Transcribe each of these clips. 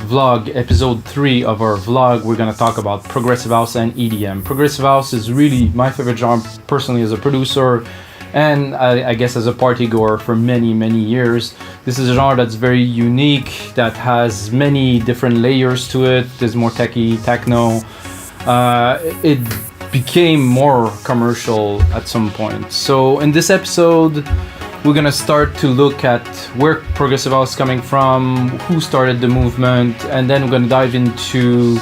vlog, episode 3 of our vlog, we're gonna talk about progressive house and EDM. Progressive house is really my favorite genre personally as a producer, and I guess as a party goer for many, many years. This is a genre that's very unique, that has many different layers to it. There's more techie, techno. It became more commercial at some point. So in this episode, we're gonna start to look at where progressive house is coming from, who started the movement, and then we're gonna dive into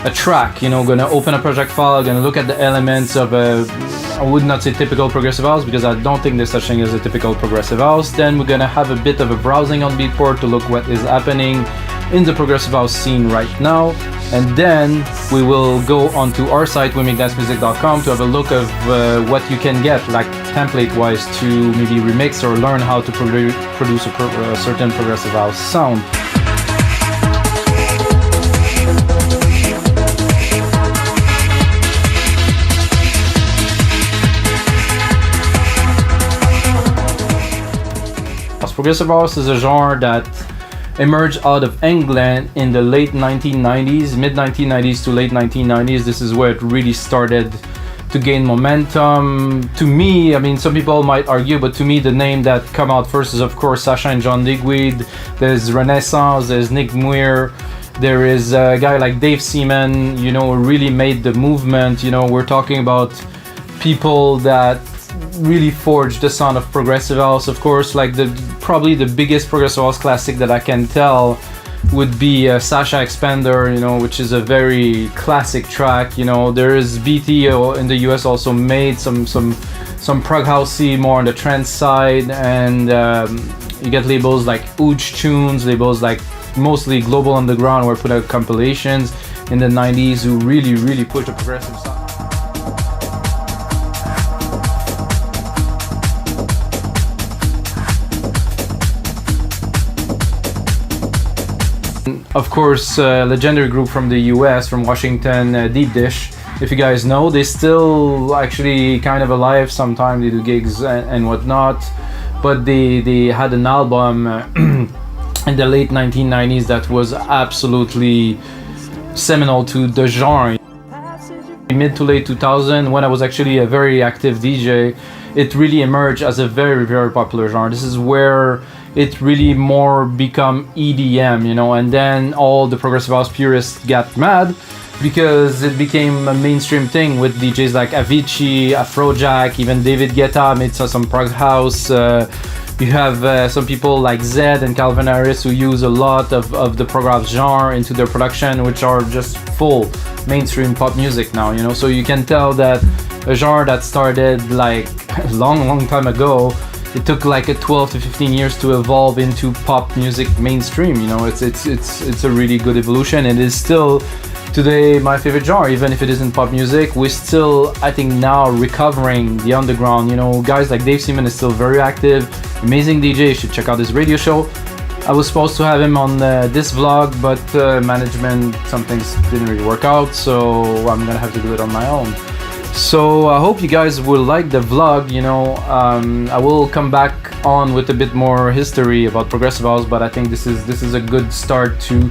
a track. We're gonna open a project file, gonna look at the elements of I would not say typical progressive house, because I don't think there's such thing as a typical progressive house. Then we're gonna have a bit of a browsing on Beatport to look what is happening in the progressive house scene right now. And then we will go onto our site, wemakdancemusic.com, to have a look of what you can get, like template-wise, to maybe remix or learn how to produce a certain progressive house sound. Progressive house is a genre that emerged out of England in the late 1990s, mid 1990s to late 1990s. This is where it really started to gain momentum. To me, I mean, some people might argue, but to me, the name that come out first is, of course, Sasha and John Digweed. There's Renaissance, there's Muir. There is a guy like Dave Seaman, who really made the movement. We're talking about people that really forged the sound of progressive house. Of course, like probably the biggest progressive house classic that I can tell would be Sasha Expander, which is a very classic track. There is BT in the US also made some prog housey more on the trance side, and you get labels like Hooj Choons, labels like mostly Global Underground, where put out compilations in the 90s who really pushed the progressive sound. Of course, legendary group from the US, from Washington, Deep Dish. If you guys know, they still actually kind of alive sometimes. They do gigs and whatnot. But they had an album in the late 1990s that was absolutely seminal to the genre. Mid to late 2000, when I was actually a very active DJ, it really emerged as a very, very popular genre. This is where it really more become EDM, and then all the progressive house purists got mad because it became a mainstream thing with DJs like Avicii, Afrojack, even David Guetta made some prog house. You have some people like Zed and Calvin Harris who use a lot of the prog house genre into their production, which are just full mainstream pop music now, So you can tell that a genre that started like a long time ago, it took like 12 to 15 years to evolve into pop music mainstream. It's a really good evolution. It is still today my favorite genre, even if it isn't pop music. We're still, I think, now recovering the underground. Guys like Dave Seaman is still very active, amazing DJ. You should check out his radio show. I was supposed to have him on this vlog, but management, some things didn't really work out, so I'm gonna have to do it on my own. So I hope you guys will like the vlog. I will come back on with a bit more history about progressive house, but I think this is a good start to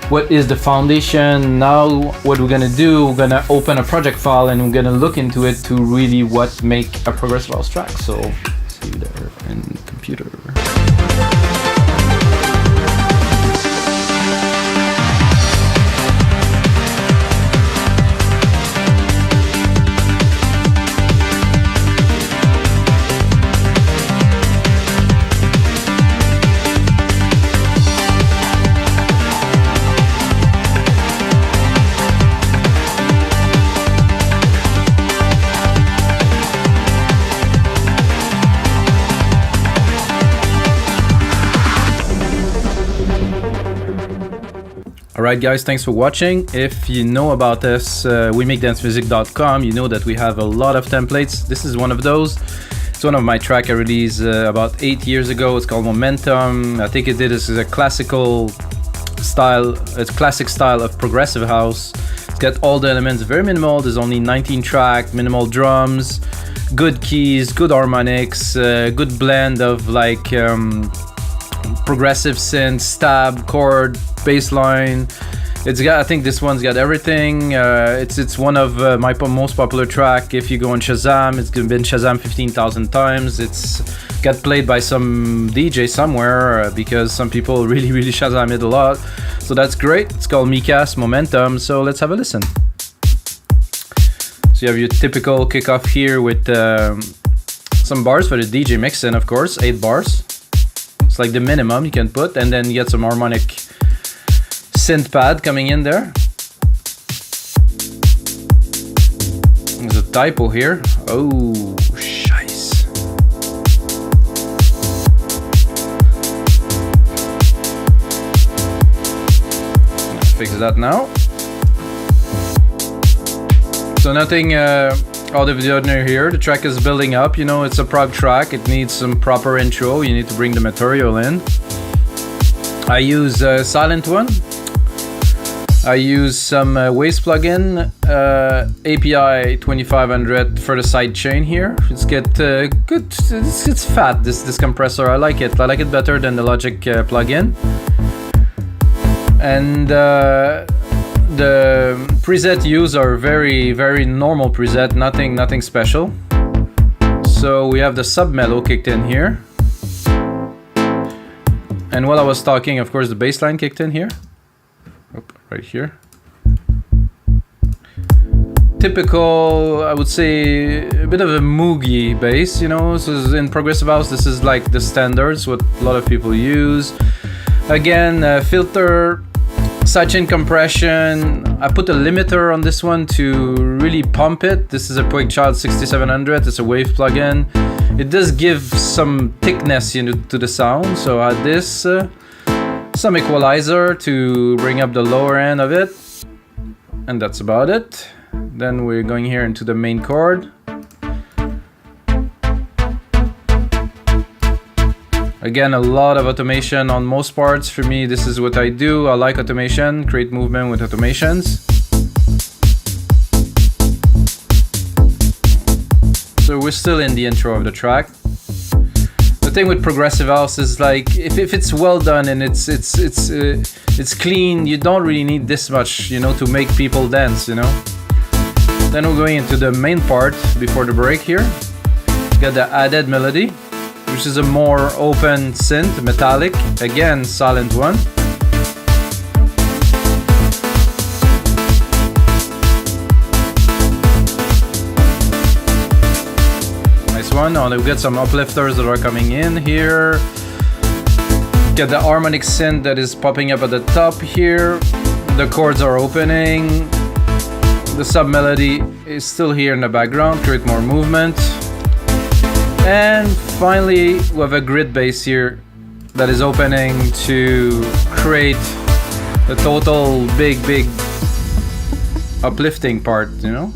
what is the foundation. Now what we're gonna do, we're gonna open a project file and we're gonna look into it to really what make a progressive house track. So see you there in the computer. Alright guys, thanks for watching. If you know about us, wemakdancemusic.com, you know that we have a lot of templates. This is one of those. It's one of my track I released about 8 years ago. It's called Momentum. I think this is a classical style, it's classic style of progressive house. It's got all the elements, very minimal. There's only 19 track, minimal drums, good keys, good harmonics, good blend of like progressive synth, stab, chord, bass line. It's got, I think this one's got everything. It's one of my most popular track. If you go on Shazam, it's been Shazam 15,000 times. It's got played by some DJ somewhere because some people really Shazam it a lot. So that's great. It's called Mikas Momentum. So let's have a listen. So you have your typical kickoff here with some bars for the DJ mix in, of course, 8 bars. It's like the minimum you can put, and then you get some harmonic synth pad coming in there. There's a typo here. Oh, shice. Fix that now. So nothing out of the ordinary here. The track is building up. You know, it's a prog track. It needs some proper intro. You need to bring the material in. I use a silent one. I use some Waves plugin, API 2500 for the side chain here. It's good. It's fat. This compressor. I like it. I like it better than the Logic plugin. And the preset used are very normal preset, nothing special. So we have the sub mellow kicked in here, and while I was talking, of course, the bass line kicked in here. Right here. Typical, I would say, a bit of a moogie bass, you know. So in progressive house, this is like the standards, what a lot of people use. Again, filter, sidechain compression. I put a limiter on this one to really pump it. This is a Child 6700. It's a wave plugin. It does give some thickness, you know, to the sound. So I add this, some equalizer to bring up the lower end of it, and that's about it. Then we're going here into the main chord. Again, a lot of automation on most parts. For me, this is what I do. I like automation, create movement with automations. So we're still in the intro of the track. The thing with progressive house is like, if it's well done and it's clean, you don't really need this much, you know, to make people dance, you know. Then we're going into the main part before the break here. Got the added melody, which is a more open synth, metallic, again, silent one. Nice one. Now we've got some uplifters that are coming in here. Get the harmonic synth that is popping up at the top here. The chords are opening. The sub melody is still here in the background, create more movement. And finally, we have a grid bass here that is opening to create the total big uplifting part, you know?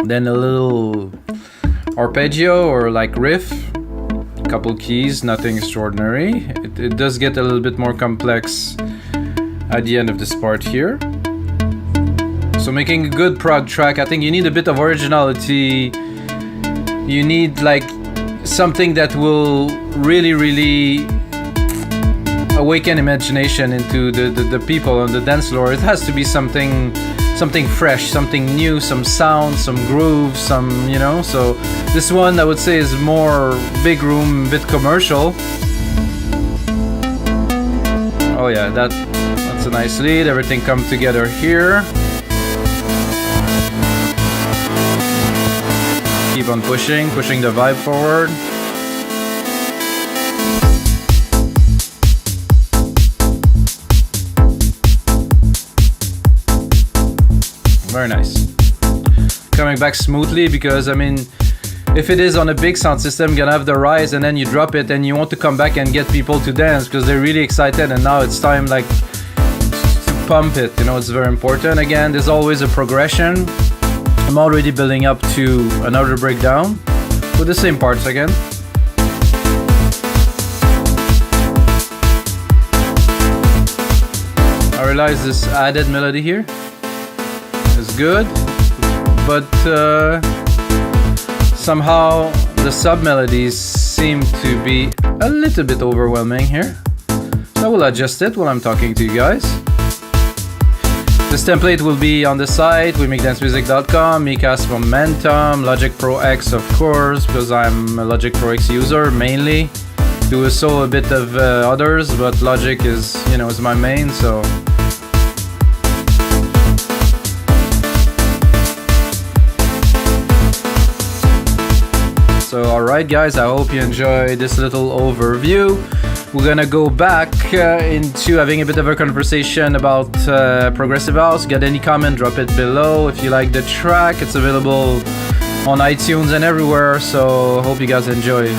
Then a little arpeggio or like riff, a couple keys, nothing extraordinary. It does get a little bit more complex at the end of this part here. So making a good prog track, I think you need a bit of originality. You need like something that will really awaken imagination into the people on the dance floor. It has to be something fresh, something new, some sound, some groove, some, you know. So this one I would say is more big room, bit commercial. Oh yeah, that's a nice lead. Everything comes together here. Keep on pushing the vibe forward. Very nice. Coming back smoothly, because I mean, if it is on a big sound system, you're gonna have the rise and then you drop it and you want to come back and get people to dance because they're really excited, and now it's time like to pump it, you know. It's very important. Again, there's always a progression. I'm already building up to another breakdown with the same parts again. I realize this added melody here is good, but Somehow the sub melodies seem to be a little bit overwhelming here. I will adjust it while I'm talking to you guys. This template will be on the site, wemacdancemusic.com, Micas from Momentum, Logic Pro X of course, because I'm a Logic Pro X user mainly. Do also a bit of others, but Logic is, you know, is my main, so. So alright guys, I hope you enjoyed this little overview. We're gonna go back into having a bit of a conversation about Progressive House. Get any comment, drop it below. If you like the track, it's available on iTunes and everywhere, so hope you guys enjoy.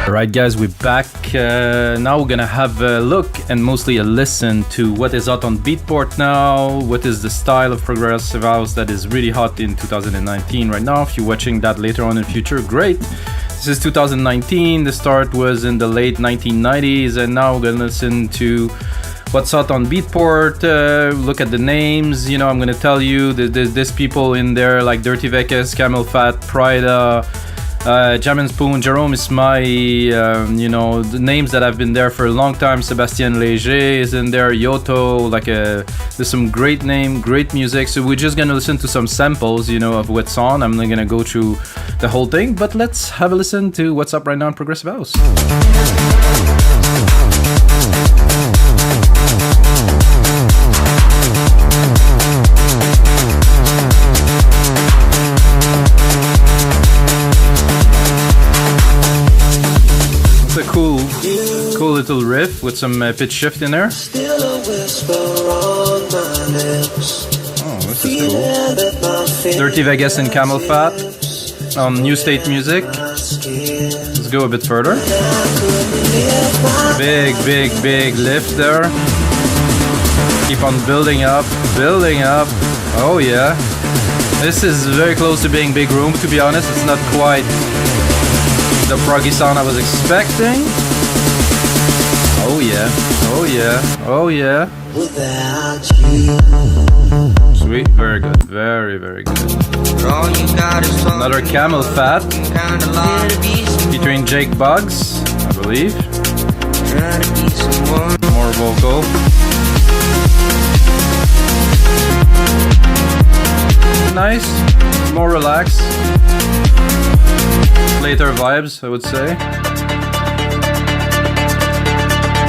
Alright guys, we're back. Now we're gonna have a look and mostly a listen to what is hot on Beatport now, what is the style of Progressive House that is really hot in 2019 right now. If you're watching that later on in the future, great. This is 2019, the start was in the late 1990s, and now we're gonna listen to what's hot on Beatport. Look at the names, you know, I'm gonna tell you there's people in there like Dirty Vegas, Camel Fat, Prida, Jam and Spoon, Jerome is my, you know, the names that have been there for a long time. Sébastien Léger is in there, Yoto, like there's some great name, great music. So we're just gonna listen to some samples, you know, of what's on. I'm not gonna go through the whole thing, but let's have a listen to what's up right now in Progressive House. Cool little riff with some pitch shift in there. Oh, this is cool. Dirty Vegas and Camel Fat on New State Music. Let's go a bit further. Big lift there. Keep on building up. Oh yeah. This is very close to being Big Room, to be honest. It's not quite the proggy sound I was expecting. Oh yeah. Sweet, very good, very good. Another Camel Fat featuring Jake Buggs, I believe. More vocal. Nice, more relaxed. Later vibes, I would say.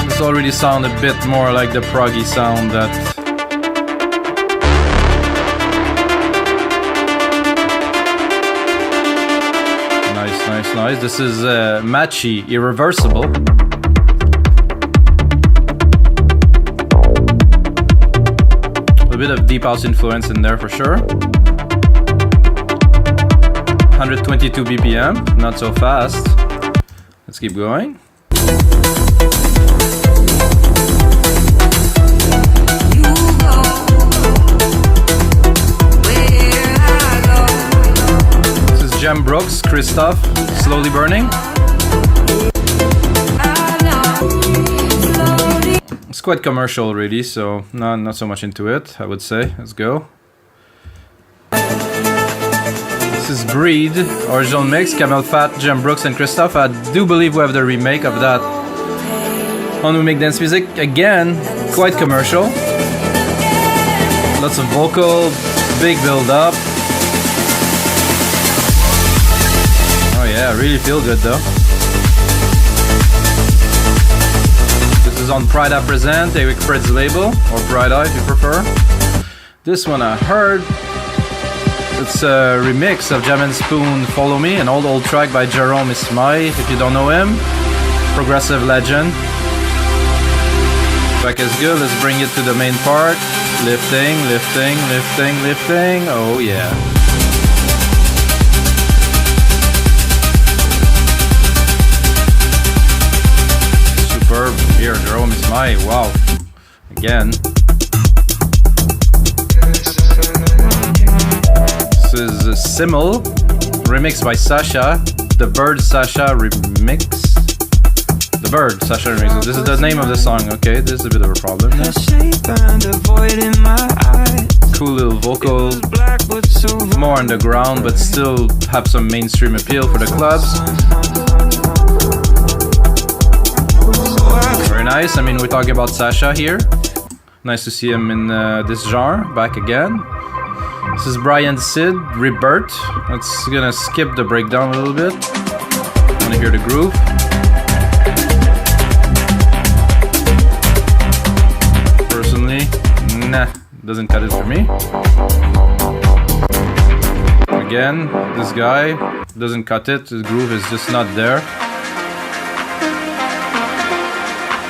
This already sound a bit more like the proggy sound that nice. This is Matchy, Irreversible. A bit of deep house influence in there for sure. 122 BPM, not so fast. Let's keep going. This is Jem Brooks, Christoph, Slowly Burning. It's quite commercial already, so not so much into it, I would say. Let's go. This is Breed, original mix, Camel Fat, Jem Brooks and Christoph. I do believe we have the remake of that on We Make Dance Music. Again, quite commercial. Lots of vocal, big build up. Oh yeah, really feel good though. This is on Prida Present, Eric Fred's label, or Prida if you prefer. This one I heard It's a remix of Jam and Spoon Follow Me, an old track by Jerome Ismay, if you don't know him. Progressive legend. Track is good, let's bring it to the main part. Lifting, lifting, lifting, lifting. Oh yeah. Superb. Here, Jerome Ismay. Wow. Again. This is a Simmel, remixed by Sasha. The Bird Sasha remix. The Bird Sasha remix. This is the name of the song. Okay, this is a bit of a problem. Cool little vocals. More underground, but still have some mainstream appeal for the clubs. Very nice. I mean, we're talking about Sasha here. Nice to see him in this genre back again. This is Brian Sid, Rebirth. Let's gonna skip the breakdown a little bit. Wanna hear the groove. Personally, nah, doesn't cut it for me. Again, this guy doesn't cut it. The groove is just not there.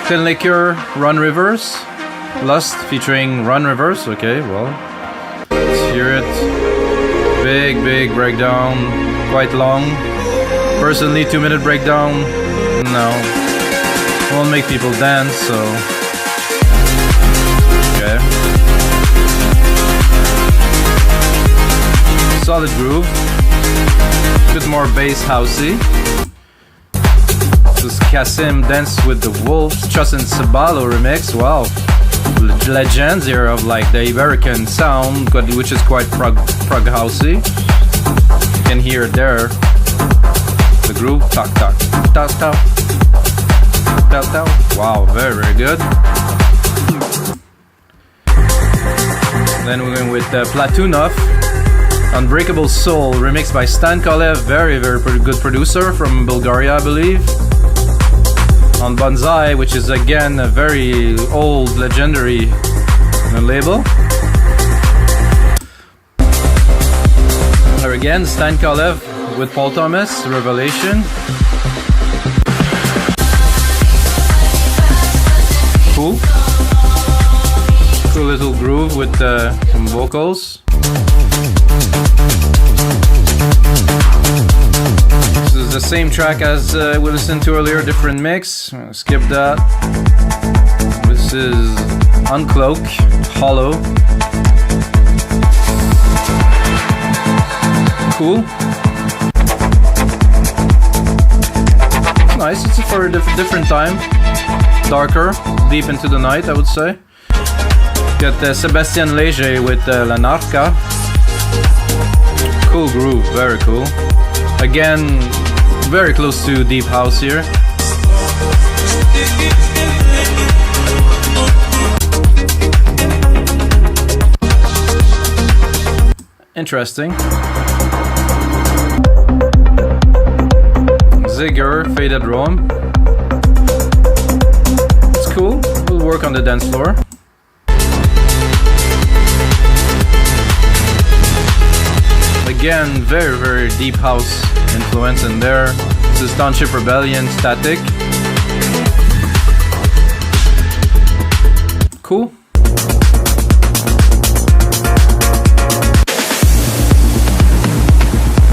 Tin Liquor, Run Rivers. Lust featuring Run Rivers. Okay, well. Hear it. Big breakdown, quite long. Personally, 2-minute breakdown, no. Won't make people dance, so. Okay. Solid groove. Bit more bass housey. This is Kasim Dance with the Wolves, Chus and Sabalo remix. Wow. Legends here of like the American sound, which is quite prog housey. You can hear it there. The groove, talk, talk, talk, talk, talk, talk. Wow, very good. Then we're going with Platunov, Unbreakable Soul, remixed by Stan Kolev, very good producer from Bulgaria, I believe. On Bonsai, which is again a very old legendary label. There again, Stan Kolev with Paul Thomas, Revelation. Cool. Cool little groove with some vocals. This is the same track as we listened to earlier, different mix. Skip that. This is Uncloak, Hollow. Cool. Nice, it's for a different time. Darker, deep into the night, I would say. Got Sébastien Léger with La Narca. Cool groove, very cool. Again, very close to deep house here. Interesting. Zigger, Faded Rome. It's cool. We'll work on the dance floor. Again, very deep house influence in there. This is Township Rebellion, Static. Cool.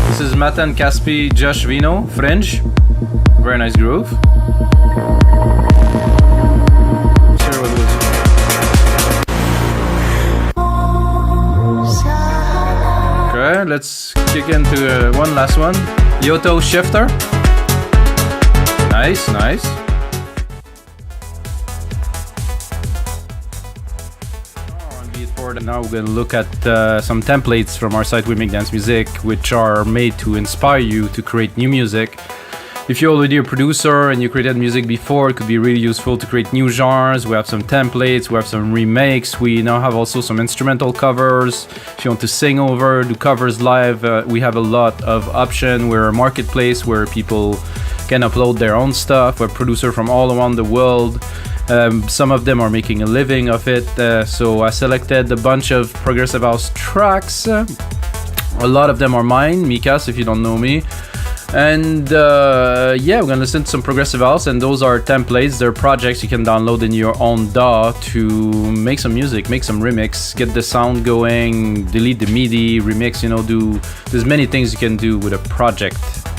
This is Matan Caspi, Josh Vino, Fringe. Very nice groove. Sure what was it? Okay, let's kick into one last one. Yoto Shifter. Nice. On Beatport, now we're going to look at some templates from our site We Make Dance Music, which are made to inspire you to create new music. If you're already a producer and you created music before, it could be really useful to create new genres. We have some templates, we have some remakes. We now have also some instrumental covers. If you want to sing over, do covers live, we have a lot of options. We're a marketplace where people can upload their own stuff. We're a producer from all around the world. Some of them are making a living of it. So I selected a bunch of progressive house tracks. A lot of them are mine, Mikas, if you don't know me. And yeah, we're gonna listen to some progressive house, and those are templates. They're projects you can download in your own DAW to make some music, make some remix, get the sound going, delete the MIDI, remix, there's many things you can do with a project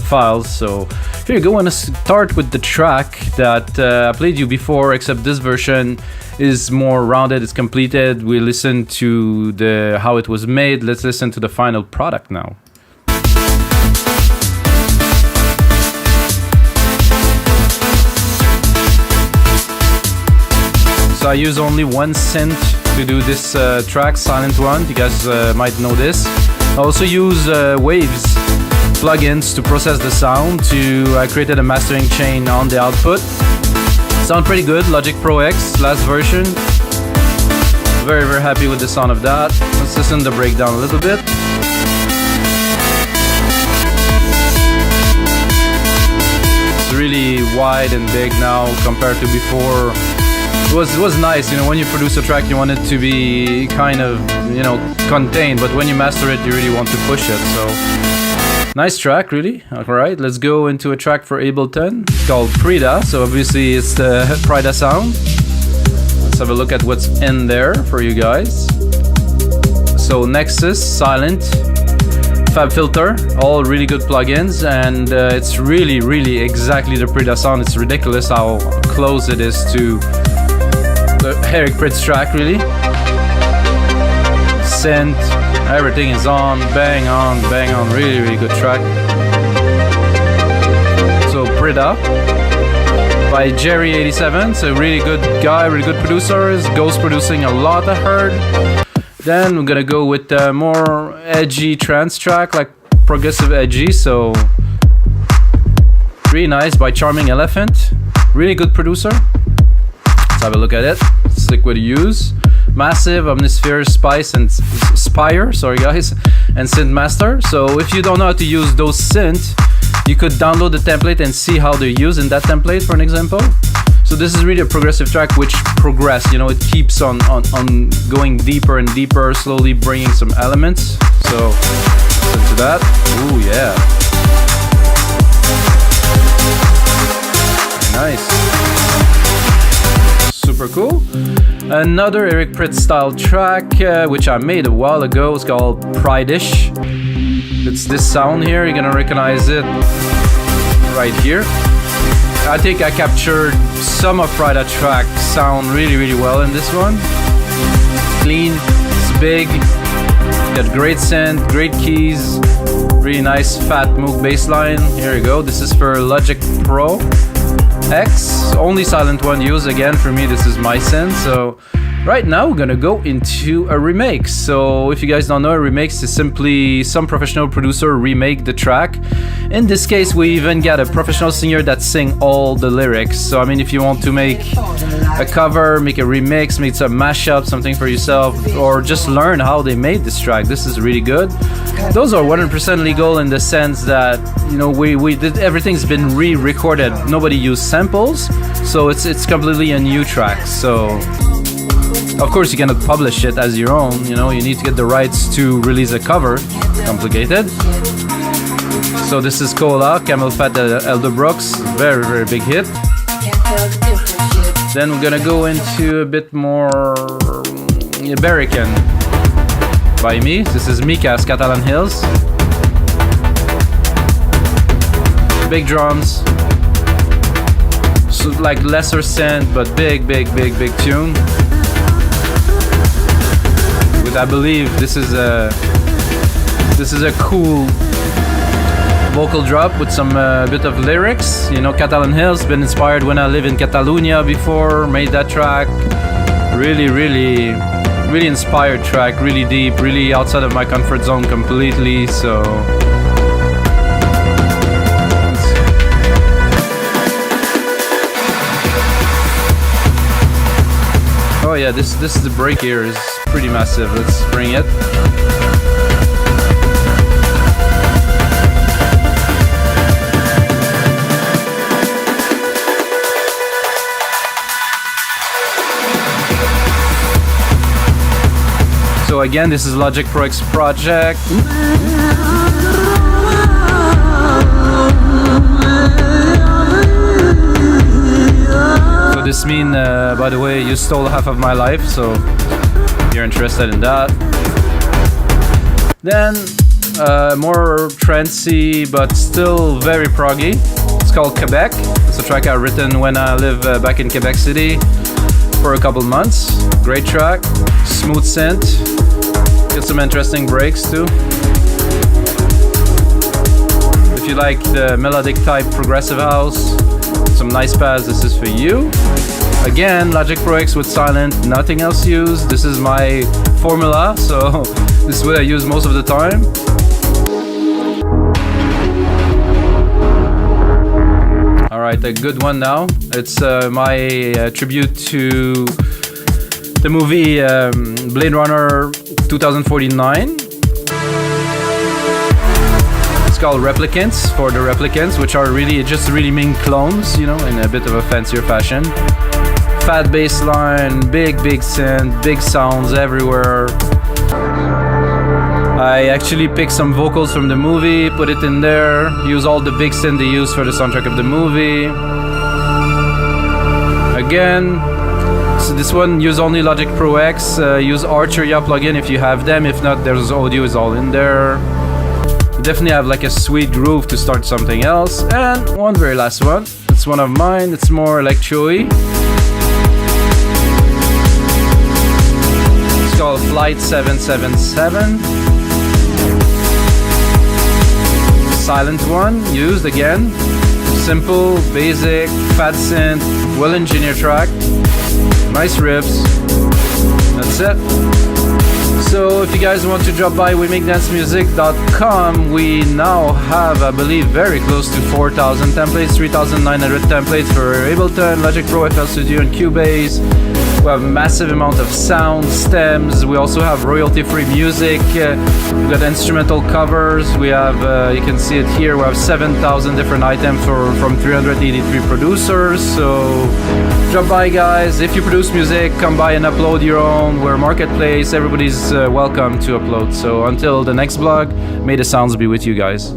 files. So here you go. I'm gonna start with the track that I played you before, except this version is more rounded, it's completed. We listened to how it was made. Let's listen to the final product now. So I use only one synth to do this track, silent one. You guys might know this. I also use Waves plugins to process the sound. I created a mastering chain on the output. Sound pretty good. Logic Pro X, last version. Very, very happy with the sound of that. Let's listen to the breakdown a little bit. It's really wide and big now compared to before. It was nice, when you produce a track you want it to be kind of, contained, but when you master it you really want to push it. So nice track, really. Alright, let's go into a track for Ableton. It's called Prida, so obviously it's the Prida sound. Let's have a look at what's in there for you guys. So Nexus, Silent, Fab Filter, all really good plugins, and it's really, really exactly the Prida sound. It's ridiculous how close it is to the Eric Prydz track, really. Synth, everything is on, bang on, really, really good track. So Prida by Jerry87, so really good guy, really good producer. Ghost producing a lot, I heard. Then we're gonna go with more edgy trance track, like progressive edgy, so really nice by Charming Elephant. Really good producer. Let's have a look at it. Stick with use. Massive, Omnisphere, Spice, and Spire, sorry guys, and Synth Master. So if you don't know how to use those synths, you could download the template and see how they're used in that template, for an example. So this is really a progressive track which progress, it keeps on going deeper and deeper, slowly bringing some elements. So listen to that. Ooh, yeah. Nice. Super cool. Another Eric Prydz style track, which I made a while ago. It's called Pride-ish. It's this sound here. You're gonna recognize it right here. I think I captured some of Prida track sound really, really well in this one. Clean, it's big, got great synth, great keys, really nice fat Moog bass line. Here you go. This is for Logic Pro X, only silent one used. Again, for me this is my synth. So right now we're gonna go into a remix. So if you guys don't know, a remix is simply some professional producer remake the track. In this case we even got a professional singer that sing all the lyrics. So I mean, if you want to make a cover, make a remix, make some mashup, something for yourself, or just learn how they made this track, this is really good. Those are 100% legal in the sense that we did, everything's been re-recorded. Nobody used samples, so it's completely a new track. So of course you cannot publish it as your own, you need to get the rights to release a cover. Complicated. So this is Cola, Camel Fat, Elder Brooks, very, very big hit. Then we're gonna go into a bit more American by me. This is Mika's Catalan Hills. Big drums, so like lesser synth, but big tune. With, I believe this is a cool vocal drop with some bit of lyrics. Catalan Hills, been inspired when I live in Catalonia before, made that track. Really inspired track, really deep, really outside of my comfort zone completely. So oh yeah, this is the break here is pretty massive. Let's bring it. So I again, this is Logic Pro X project. So this mean, by the way, you stole half of my life, so if you're interested in that. Then more trancy, but still very proggy. It's called Quebec. It's a track I've written when I live back in Quebec City for a couple months. Great track, smooth synth. Get some interesting breaks too. If you like the melodic type progressive house, some nice pads, this is for you. Again, Logic Pro X with silent, nothing else used. This is my formula, so this is what I use most of the time. Alright, a good one now. It's my tribute to the movie Blade Runner 2049. It's called Replicants, for the replicants, which are really just really mean clones, you know, in a bit of a fancier fashion. Fat bass line, big synth, big sounds everywhere. I actually picked some vocals from the movie, put it in there, use all the big synth they use for the soundtrack of the movie. Again, so this one, use only Logic Pro X, use Arturia plugin if you have them, if not, there's audio is all in there. Definitely have like a sweet groove to start something else. And one very last one, it's one of mine, it's more electro-y. It's called Flight 777. Silent one, used again. Simple, basic, fat synth, well-engineered track. Nice riffs. That's it. So if you guys want to drop by weMakeDanceMusic.com, we now have, I believe, very close to 4,000 templates, 3,900 templates for Ableton, Logic Pro, FL Studio, and Cubase. We have a massive amount of sound, stems. We also have royalty-free music. We've got instrumental covers. We have, you can see it here, we have 7,000 different items from 383 producers. So drop by, guys. If you produce music, come by and upload your own. We're a marketplace. Everybody's welcome to upload. So until the next vlog, may the sounds be with you guys.